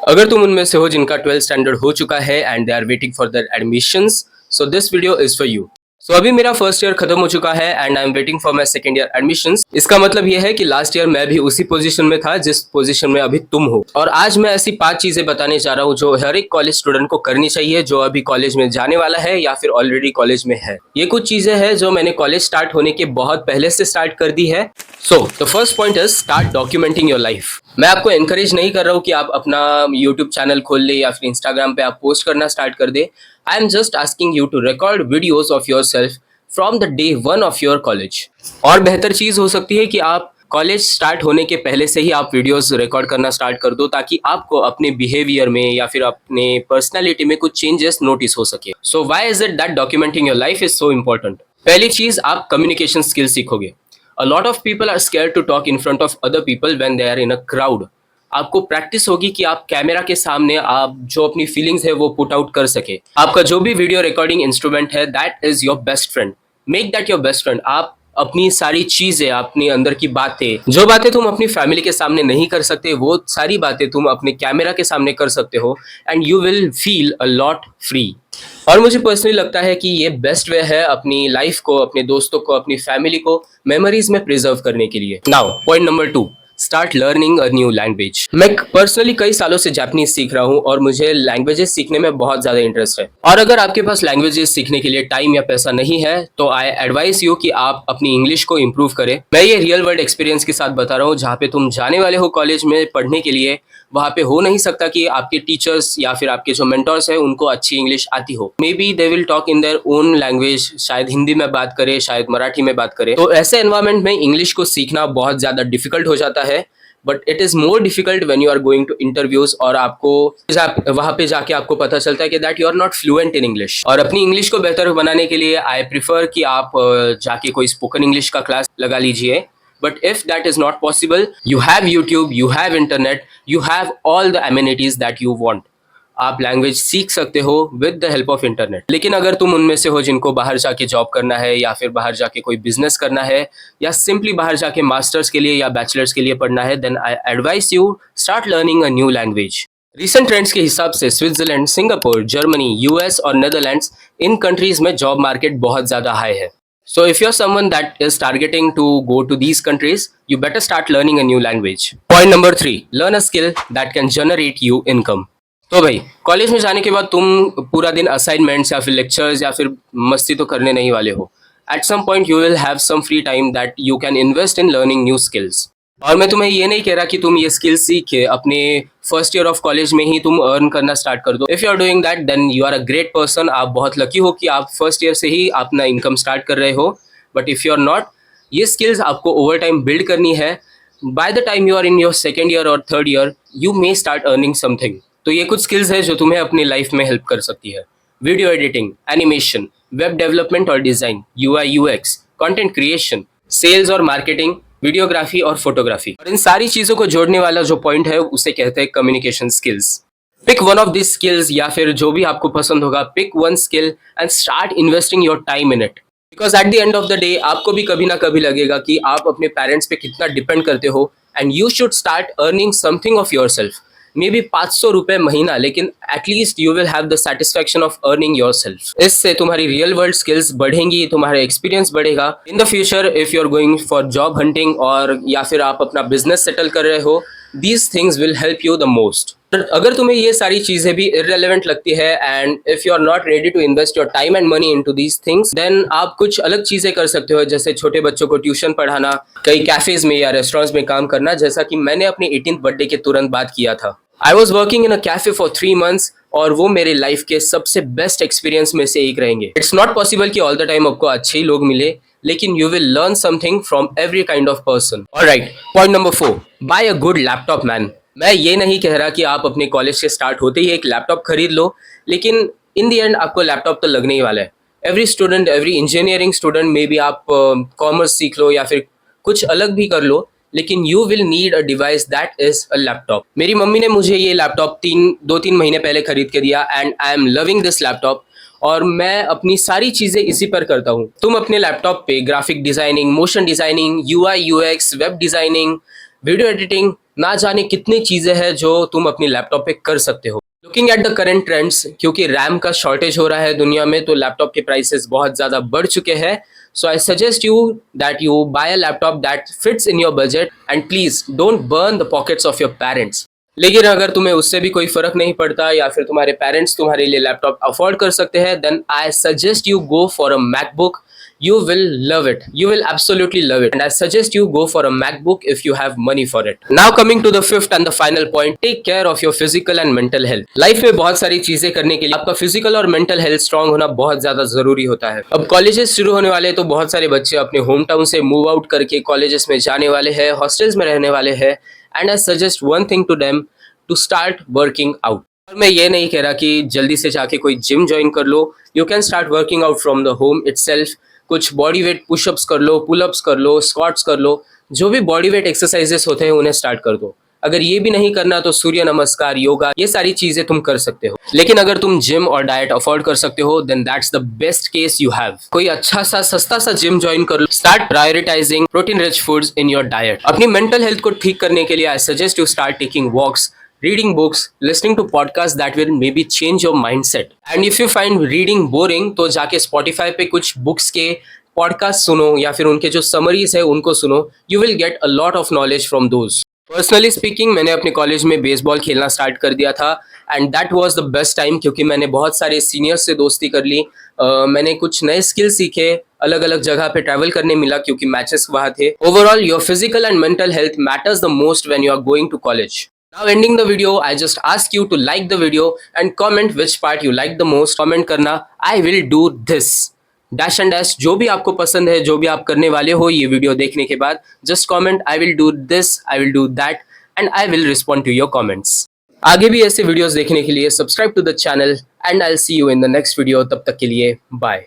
अगर तुम उनमें से हो जिनका 12th स्टैंडर्ड हो चुका है and they are waiting for their admissions, so this video is for you. So अभी मेरा फर्स्ट ईयर खत्म हो चुका है and I am waiting for my second year admissions. इसका मतलब ये है कि लास्ट ईयर मैं भी उसी पोजीशन में था जिस पोजीशन में अभी तुम हो। और आज मैं ऐसी 5 चीजें बताने जा रहा हूँ जो हर एक कॉलेज स्टूडेंट को करनी चाहिए जो अभी कॉलेज में जाने वाला है या फिर ऑलरेडी कॉलेज में है। ये कुछ चीजें हैं जो मैंने कॉलेज स्टार्ट होने के बहुत पहले से स्टार्ट कर दी है। So the first point is start documenting your life. मैं आपको एनकरेज नहीं कर रहा हूँ कि आप अपना यूट्यूब चैनल खोल ले या फिर इंस्टाग्राम पे आप पोस्ट करना स्टार्ट कर दे। I am just asking you to record videos of yourself from the day one of your college. और बेहतर चीज हो सकती है कि आप कॉलेज स्टार्ट होने के पहले से ही आप वीडियोस रिकॉर्ड करना स्टार्ट कर दो ताकि आपको अपने बिहेवियर में या फिर अपने पर्सनालिटी में कुछ चेंजेस नोटिस हो सके। So why is it that documenting your life is so important? पहली चीज, आप कम्युनिकेशन स्किल सीखोगे। A lot of people are scared to talk in front of other people when they are in a crowd. आपको practice होगी कि आप camera के सामने आप जो अपनी फीलिंग्स है वो पुट आउट कर सके। आपका जो भी वीडियो रिकॉर्डिंग इंस्ट्रूमेंट है that is your best friend. Make that your best friend. आप अपनी सारी चीजें, अपने अंदर की बातें, जो बातें तुम अपनी फैमिली के सामने नहीं कर सकते वो सारी बातें तुम अपने कैमरा के सामने कर सकते हो and you will feel a lot free. और मुझे पर्सनली लगता है कि ये बेस्ट वे है अपनी लाइफ को, अपने दोस्तों को, अपनी फैमिली को मेमोरीज में प्रिजर्व करने के लिए। Now point number 2, start learning a new language. मैं पर्सनली कई सालों से जापानीज सीख रहा हूँ और मुझे लैंग्वेजेस सीखने में बहुत ज्यादा इंटरेस्ट है। और अगर आपके पास लैंग्वेजेस सीखने के लिए टाइम या पैसा नहीं है तो आई एडवाइस यू कि आप अपनी इंग्लिश को इम्प्रूव करें। मैं ये रियल वर्ल्ड एक्सपीरियंस के साथ बता रहा हूँ। जहाँ पे तुम जाने वाले हो कॉलेज में पढ़ने के लिए, वहाँ पे हो नहीं सकता कि आपके टीचर्स या फिर आपके जो मेंटर्स हैं उनको अच्छी इंग्लिश आती हो। May be they will talk in their own language, शायद हिंदी में बात करे, शायद मराठी में बात करे। तो ऐसे एनवायरमेंट में इंग्लिश को सीखना बहुत ज्यादा डिफिकल्ट हो जाता है। But it is more difficult when you are going to interviews और आपको वहां पे जाके आपको पता चलता है कि that you are not fluent in English. और अपनी इंग्लिश को बेहतर बनाने के लिए आई प्रिफर कि आप जाके कोई स्पोकन इंग्लिश का क्लास लगा लीजिए। But if that is not possible, you have YouTube, you have internet, you have all the amenities that you want. आप लैंग्वेज सीख सकते हो with the help of internet. लेकिन अगर तुम उनमें से हो जिनको बाहर जाके जॉब करना है या फिर बाहर जाके कोई बिजनेस करना है या सिंपली बाहर जाके मास्टर्स के लिए या बैचलर्स के लिए पढ़ना है, then I advise you start learning a new language. Recent trends के हिसाब से स्विट्जरलैंड, सिंगापुर, जर्मनी, यूएस और नेदरलैंड्स, इन कंट्रीज में जॉब मार्केट बहुत ज्यादा हाई है। So if you're someone that is targeting to go to these countries, you better start learning a new language. Point number 3, learn a skill that can generate you income. तो भाई college में जाने के बाद तुम पूरा दिन असाइनमेंट्स या फिर लेक्चर्स या फिर मस्ती तो करने नहीं वाले हो। At some point you will have some free time that you can invest in learning new skills. और मैं तुम्हें ये नहीं कह रहा कि तुम ये स्किल सीख के अपने फर्स्ट ईयर ऑफ कॉलेज में ही तुम अर्न करना स्टार्ट कर दो। If you are doing that then you are a great person. आप बहुत लकी हो कि आप फर्स्ट ईयर से ही अपना इनकम स्टार्ट कर रहे हो। But if you are not, ये स्किल्स आपको ओवर टाइम बिल्ड करनी है। By the time you are in your second year और third year you may start earning something. तो ये कुछ स्किल्स है जो तुम्हें अपनी लाइफ में हेल्प कर सकती है। Video editing, animation, web development और design, UI UX, content creation, sales और मार्केटिंग, वीडियोग्राफी और फोटोग्राफी। और इन सारी चीजों को जोड़ने वाला जो पॉइंट है उसे कहते हैं communication skills. Pick one of this skills या फिर जो भी आपको पसंद होगा, pick one skill and start investing your time in it. Because at the end of the day आपको भी कभी ना कभी लगेगा कि आप अपने पेरेंट्स पे कितना डिपेंड करते हो and you should start earning something of yourself. Maybe 500 रुपए महीना, लेकिन at least you will have the satisfaction of earning yourself. इससे तुम्हारी रियल वर्ल्ड स्किल्स बढ़ेंगी, तुम्हारा एक्सपीरियंस बढ़ेगा। In the future if you are going for job hunting और या फिर आप अपना बिजनेस सेटल कर रहे हो, these things will help you the most. अगर तुम्हें ये सारी चीजें भी इररिलेवेंट लगती है and if you are not ready to invest your time and money into these things, देन आप कुछ अलग चीजें कर सकते हो, जैसे छोटे बच्चों को ट्यूशन पढ़ाना, कई कैफेज में या रेस्टोरेंट्स में काम करना, जैसा कि मैंने अपने 18th बर्थडे के तुरंत बाद किया था। I was working in a cafe for 3 months और वो मेरे लाइफ के सबसे बेस्ट एक्सपीरियंस में से एक रहेंगे। इट्स नॉट पॉसिबल कि ऑल द टाइम आपको अच्छे ही लोग मिले, लेकिन you will learn something from every kind of person. Alright, point number 4, buy a good laptop man. मैं ये नहीं कह रहा कि आप अपने कॉलेज से स्टार्ट होते ही एक लैपटॉप खरीद लो, लेकिन इन द एंड आपको लैपटॉप तो लगने ही वाला है। Every student, every engineering student, may be आप कॉमर्स सीख लो या फिर कुछ अलग भी कर लो, लेकिन you will need a device that is a laptop. मेरी मम्मी ने मुझे ये लैपटॉप 2-3 महीने पहले खरीद के दिया and I am loving this laptop. और मैं अपनी सारी चीजें इसी पर करता हूँ। तुम अपने लैपटॉप पे graphic designing, motion designing, UI UX, web designing, video editing, ना जाने कितनी चीजें हैं जो तुम अपनी लैपटॉप पे कर सकते हो। Looking at the current trends, क्योंकि रैम का शॉर्टेज हो रहा है दुनिया में, तो लैपटॉप के प्राइसेस बहुत ज़्यादा बढ़ चुके हैं। So I suggest you that you buy a laptop that fits in your budget and please don't burn the pockets of your parents. लेकिन अगर तुम्हें उससे भी कोई फर्क नहीं पड़ता या फिर तुम्हारे पेरेंट्स तुम्हारे लिए लैपटॉप अफोर्ड कर सकते हैं, then I suggest you go for a MacBook. You will love it. You will absolutely love it. And I suggest you go for a MacBook if you have money for it. Now coming to the fifth and the final point, take care of your physical and mental health. Life में बहुत सारी चीजें करने के लिए आपका physical और mental health strong होना बहुत ज्यादा जरूरी होता है। अब कॉलेजेस शुरू होने वाले, तो बहुत सारे बच्चे अपने होम टाउन से मूव आउट करके कॉलेजेस में जाने वाले हैं, हॉस्टल्स में रहने वाले हैं। And I suggest one thing to them, to start working out. और मैं ये नहीं कह रहा कि जल्दी से जाके कोई जिम ज्वाइन कर लो। You can start working out from the home itself. कुछ बॉडी वेट पुशअप्स कर लो, पुलअप्स कर लो, स्क्वाट्स कर लो, जो भी बॉडी वेट एक्सरसाइजेस होते हैं उन्हें स्टार्ट कर दो। अगर ये भी नहीं करना तो सूर्य नमस्कार, योगा, ये सारी चीजें तुम कर सकते हो। लेकिन अगर तुम जिम और डाइट अफोर्ड कर सकते हो, then that's the best case you have. कोई अच्छा सा सस्ता सा जिम ज्वाइन कर लो। Start prioritising protein rich foods in your diet. अपनी मेंटल हेल्थ को ठीक करने के लिए I suggest you start taking walks, reading books, listening to podcasts that will maybe change your mindset. And if you find reading boring, तो जाके Spotify पे कुछ बुक्स के पॉडकास्ट सुनो या फिर उनके जो समरीज है उनको सुनो। You will get a lot of knowledge from those. Personally speaking, मैंने अपने कॉलेज में बेसबॉल खेलना स्टार्ट कर दिया था and that was the best time, क्योंकि मैंने बहुत सारे सीनियर्स से दोस्ती कर ली। मैंने कुछ नए स्किल सीखे, अलग अलग जगह पे ट्रैवल करने मिला क्योंकि मैचेस वहाँ थे। Overall your physical and mental health matters the most when you are going to college. Now ending the video, I just ask you to like the video and comment which part you like the most. Comment करना, I will do this. Dash and dash, जो भी आपको पसंद है, जो भी आप करने वाले हो ये वीडियो देखने के बाद, just comment I will do this, I will do that and I will respond to your comments. आगे भी ऐसे वीडियोस देखने के लिए subscribe to the channel and I'll see you in the next video. तब तक के लिए bye.